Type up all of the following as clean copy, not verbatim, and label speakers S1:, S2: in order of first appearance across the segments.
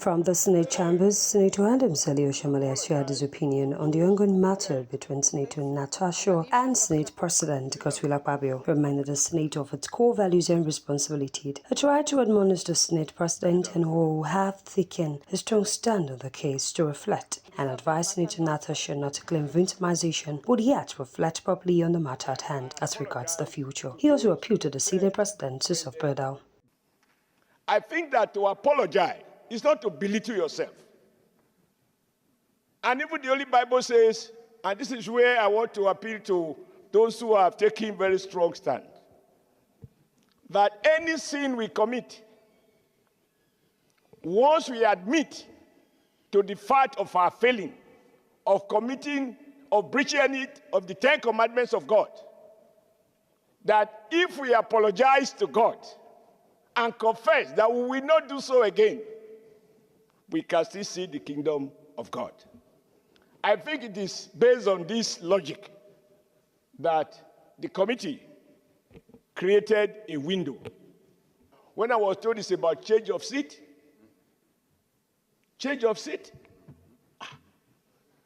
S1: From the Senate chambers, Senator Adam Salih Oshamale has shared his opinion on the ongoing matter between Senator Natasha and Senate President Godswill Akpabio, reminded the Senate of its core values and responsibilities. He tried to admonish the Senate President and who have taken a strong stand on the case to reflect and advised Senator Natasha not to claim victimization, but yet reflect properly on the matter at hand as regards the future. He also appealed to the Senate President to self-brother.
S2: I think that to apologize is not to belittle yourself. And even the Holy Bible says, and this is where I want to appeal to those who have taken very strong stand, that any sin we commit, once we admit to the fact of our failing, of committing, of breaching any of the 10 commandments of God, that if we apologize to God and confess that we will not do so again, we can still see the kingdom of God. I think it is based on this logic that the committee created a window. When I was told it's about change of seat,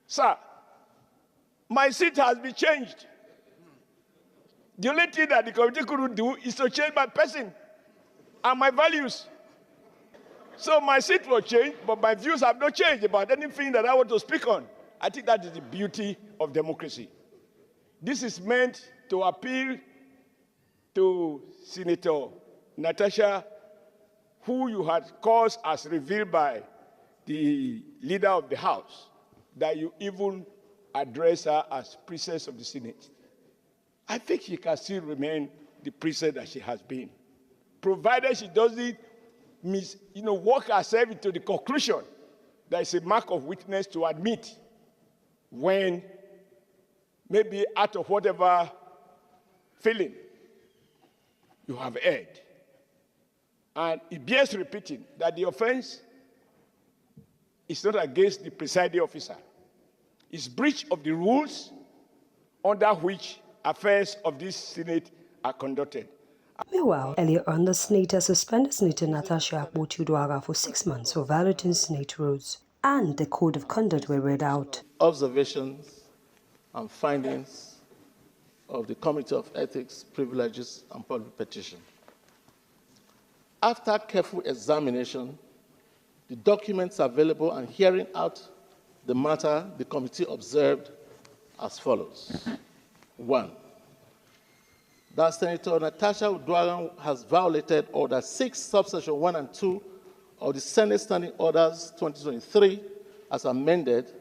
S2: sir, my seat has been changed. The only thing that the committee couldn't do is to change my person and my values. So my seat was changed, but my views have not changed about anything that I want to speak on. I think that is the beauty of democracy. This is meant to appeal to Senator Natasha, who you had caused as revealed by the leader of the House, that you even address her as princess of the Senate. I think she can still remain the princess that she has been, provided she doesn't work herself into the conclusion that it's a mark of weakness to admit when maybe out of whatever feeling you have erred. And it bears repeating that the offense is not against the presiding officer. It's breach of the rules under which affairs of this Senate are conducted.
S1: Meanwhile, earlier on, the Senate has suspended Senator Natasha Akpoti Suspended for 6 months for violating Senate rules, and the code of conduct were read out.
S3: Observations and findings of the Committee of Ethics, Privileges and Public Petition. After careful examination, the documents available and hearing out the matter, the committee observed as follows. 1. That Senator Natasha Akpoti has violated Order 6, Subsection 1 and 2 of the Senate Standing Orders 2023 as amended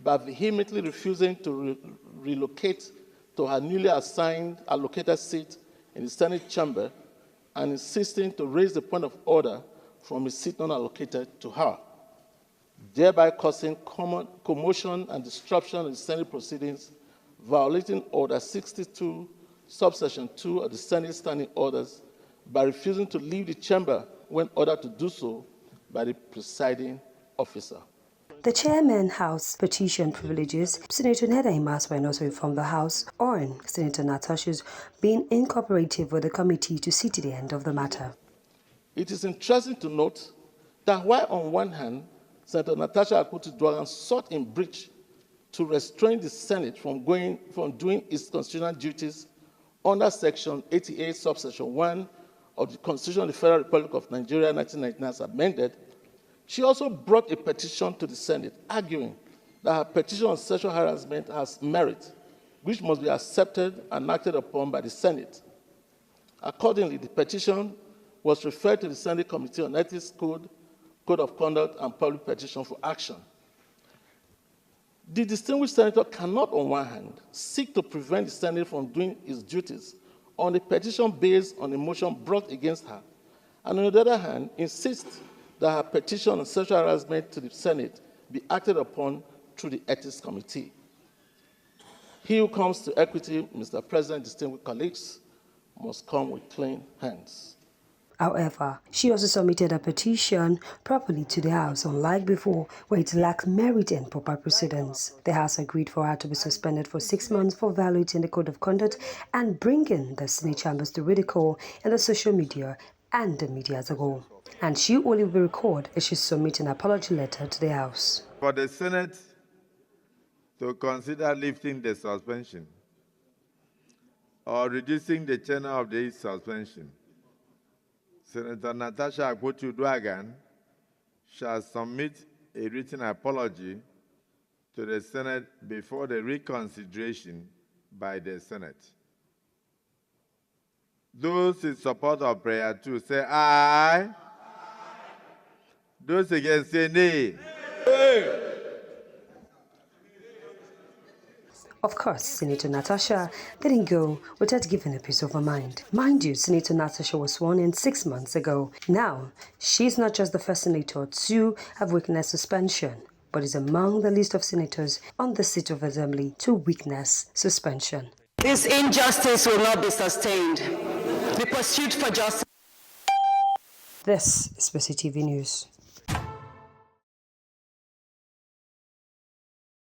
S3: by vehemently refusing to relocate to her newly allocated seat in the Senate chamber and insisting to raise the point of order from a seat not allocated to her, thereby causing commotion and disruption in the Senate proceedings, violating Order 62, Subsection 2 of the Senate Standing Orders by refusing to leave the chamber when ordered to do so by the presiding officer.
S1: The Chairman House petition privileges Senator Neda Imas were also informed the House on Senator Natasha's being incooperative with the committee to see to the end of the matter.
S3: It is interesting to note that while on one hand, Senator Natasha Akpoti Suspended sought in breach to restrain the Senate from doing its constitutional duties under Section 88, Subsection 1 of the Constitution of the Federal Republic of Nigeria, 1999, as amended, she also brought a petition to the Senate, arguing that her petition on sexual harassment has merit, which must be accepted and acted upon by the Senate. Accordingly, the petition was referred to the Senate Committee on Ethics, Code of Conduct, and Public Petition for action. The distinguished senator cannot, on one hand, seek to prevent the Senate from doing its duties on a petition based on a motion brought against her, and on the other hand, insist that her petition on sexual harassment to the Senate be acted upon through the Ethics Committee. He who comes to equity, Mr. President, distinguished colleagues, must come with clean hands.
S1: However, she also submitted a petition properly to the House, unlike before, where it lacked merit and proper precedence. The House agreed for her to be suspended for 6 months for violating the Code of Conduct and bringing the Senate chambers to ridicule in the social media and the media as a whole. and she only will record if she submits an apology letter to the House.
S4: For the Senate to consider lifting the suspension or reducing the tenure of the suspension, Senator Natasha Akpoti Suspended shall submit a written apology to the Senate before the reconsideration by the Senate. Those in support of prayer 2 say aye. Those against say nay.
S1: Of course, Senator Natasha didn't go without giving a peace of her mind. Mind you, Senator Natasha was sworn in 6 months ago. Now, she's not just the first senator to have witnessed suspension, but is among the list of senators on the seat of assembly to witness suspension.
S5: This injustice will not be sustained. The pursuit for justice.
S1: This is PCTV News.